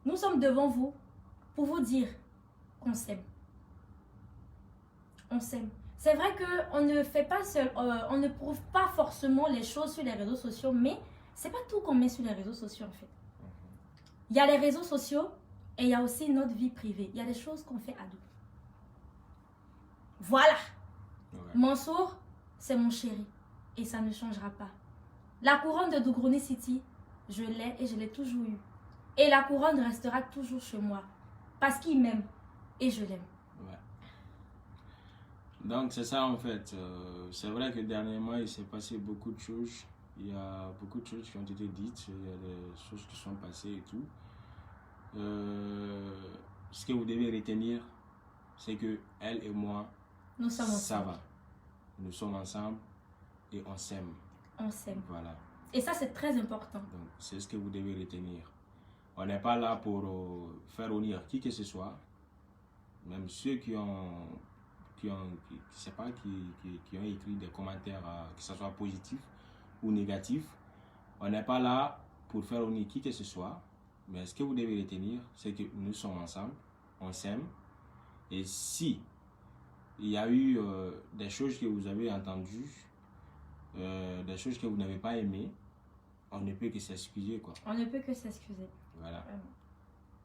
Nous sommes devant vous pour vous dire qu'on s'aime. On s'aime. C'est vrai qu'on ne fait pas seul, on ne prouve pas forcément les choses sur les réseaux sociaux, mais c'est pas tout qu'on met sur les réseaux sociaux en fait. Il y a les réseaux sociaux et il y a aussi notre vie privée. Il y a des choses qu'on fait à deux. Voilà. Ouais. Mansour, c'est mon chéri et ça ne changera pas. La couronne de Dougrouni City, je l'ai et je l'ai toujours eue. Et la couronne restera toujours chez moi parce qu'il m'aime et je l'aime. Ouais. Donc c'est ça en fait. C'est vrai que dernièrement il s'est passé beaucoup de choses. Il y a beaucoup de choses qui ont été dites. Il y a des choses qui sont passées et tout. Ce que vous devez retenir, c'est que elle et moi, nous sommes ça ensemble. va. Nous sommes ensemble et on s'aime. On s'aime. Voilà. Et ça c'est très important. Donc c'est ce que vous devez retenir. On n'est pas là pour faire honneur qui que ce soit. Même ceux qui ont écrit des commentaires, que ce soit positif ou négatif. On n'est pas là pour faire honneur qui que ce soit. Mais ce que vous devez retenir, c'est que nous sommes ensemble, on s'aime. Et si il y a eu des choses que vous avez entendues, des choses que vous n'avez pas aimées, on ne peut que s'excuser, quoi. On ne peut que s'excuser. Voilà.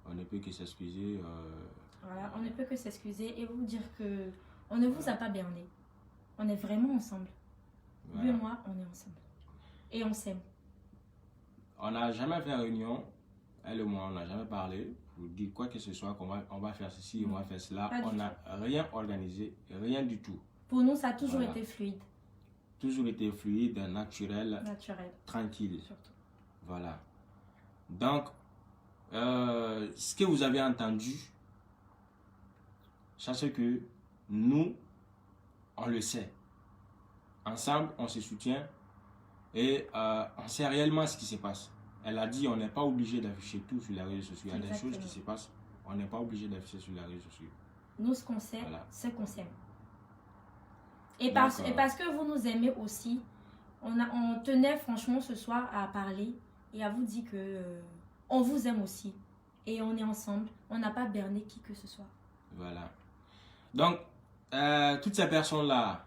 On ne peut que s'excuser. Voilà, on ne peut que s'excuser et vous dire que on ne vous a pas berné. On est vraiment ensemble. Voilà. Lui et moi, on est ensemble. Et on s'aime. On n'a jamais fait réunion, elle et moi, on n'a jamais parlé pour dire quoi que ce soit, on va faire ceci, on va faire cela. On n'a rien organisé, rien du tout. Pour nous, ça a toujours été fluide. Toujours été fluide, naturel. Tranquille. Surtout. Voilà. Donc, ce que vous avez entendu, sachez que nous, on le sait. Ensemble, on se soutient et on sait réellement ce qui se passe. Elle a dit on n'est pas obligé d'afficher tout sur les réseaux sociaux. Il y a des choses qui se passent, on n'est pas obligé d'afficher sur les réseaux sociaux. Nous, ce qu'on sait, c'est qu'on s'aime. Et parce que vous nous aimez aussi, on tenait franchement ce soir à parler et à vous dire que on vous aime aussi. Et on est ensemble, on n'a pas berné qui que ce soit. Voilà. Donc, toutes ces personnes-là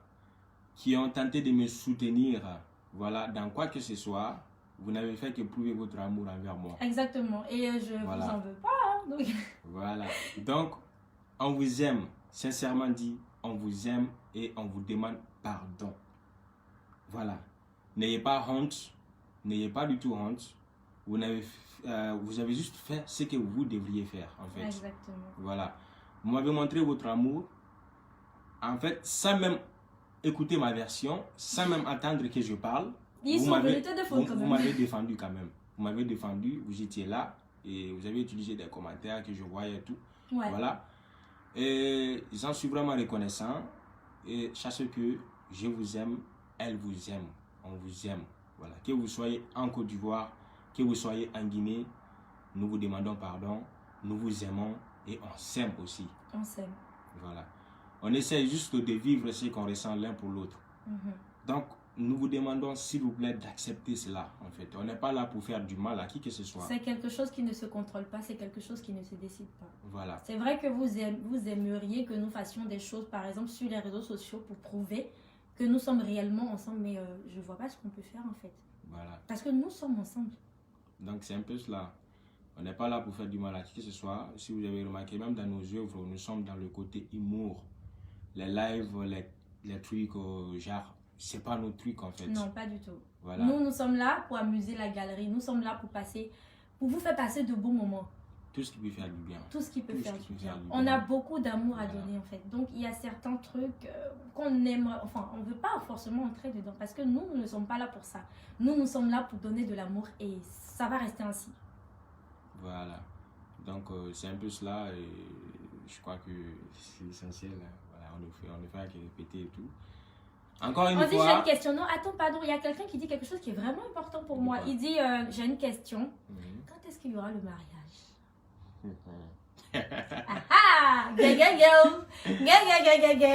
qui ont tenté de me soutenir, voilà, dans quoi que ce soit, vous n'avez fait que prouver votre amour envers moi. Exactement. Et je ne vous en veux pas. Hein, donc... Voilà. Donc, on vous aime. Sincèrement dit, on vous aime et on vous demande pardon. Voilà. N'ayez pas honte. N'ayez pas du tout honte. Vous avez juste fait ce que vous devriez faire, en fait. Exactement. Voilà. Vous m'avez montré votre amour. En fait, sans même écouter ma version, sans même attendre que je parle, vous m'avez défendu quand même. Vous m'avez défendu, vous étiez là et vous avez utilisé des commentaires que je voyais et tout. Ouais. Voilà. Et j'en suis vraiment reconnaissant. Et sachez que je vous aime, elle vous aime, on vous aime. Voilà. Que vous soyez en Côte d'Ivoire, que vous soyez en Guinée, nous vous demandons pardon, nous vous aimons et on s'aime aussi. On s'aime. Voilà. On essaie juste de vivre ce qu'on ressent l'un pour l'autre. Donc, nous vous demandons, s'il vous plaît, d'accepter cela, en fait. On n'est pas là pour faire du mal à qui que ce soit. C'est quelque chose qui ne se contrôle pas, c'est quelque chose qui ne se décide pas. Voilà. C'est vrai que vous aimeriez que nous fassions des choses, par exemple, sur les réseaux sociaux pour prouver que nous sommes réellement ensemble, mais je ne vois pas ce qu'on peut faire, en fait. Voilà. Parce que nous sommes ensemble. Donc, c'est un peu cela. On n'est pas là pour faire du mal à qui que ce soit. Si vous avez remarqué, même dans nos œuvres, nous sommes dans le côté humour. Les lives, les trucs, genre... C'est pas notre truc en fait. Non, pas du tout. Voilà. Nous sommes là pour amuser la galerie. Nous sommes là pour vous faire passer de bons moments. Tout ce qui peut faire du bien. Tout ce qui peut faire du bien. On a beaucoup d'amour à donner en fait. Donc il y a certains trucs qu'on aimerait, enfin on ne veut pas forcément entrer dedans parce que nous ne sommes pas là pour ça. Nous sommes là pour donner de l'amour et ça va rester ainsi. Voilà. Donc c'est un peu cela et je crois que c'est essentiel. Voilà, on ne fait que répéter et tout. Encore une fois. On dit j'ai une question. Non, attends, pardon. Il y a quelqu'un qui dit quelque chose qui est vraiment important pour moi. Il dit j'ai une question. Quand est-ce qu'il y aura le mariage? Ah ah! Go, go, go! Go, go, go, go, go!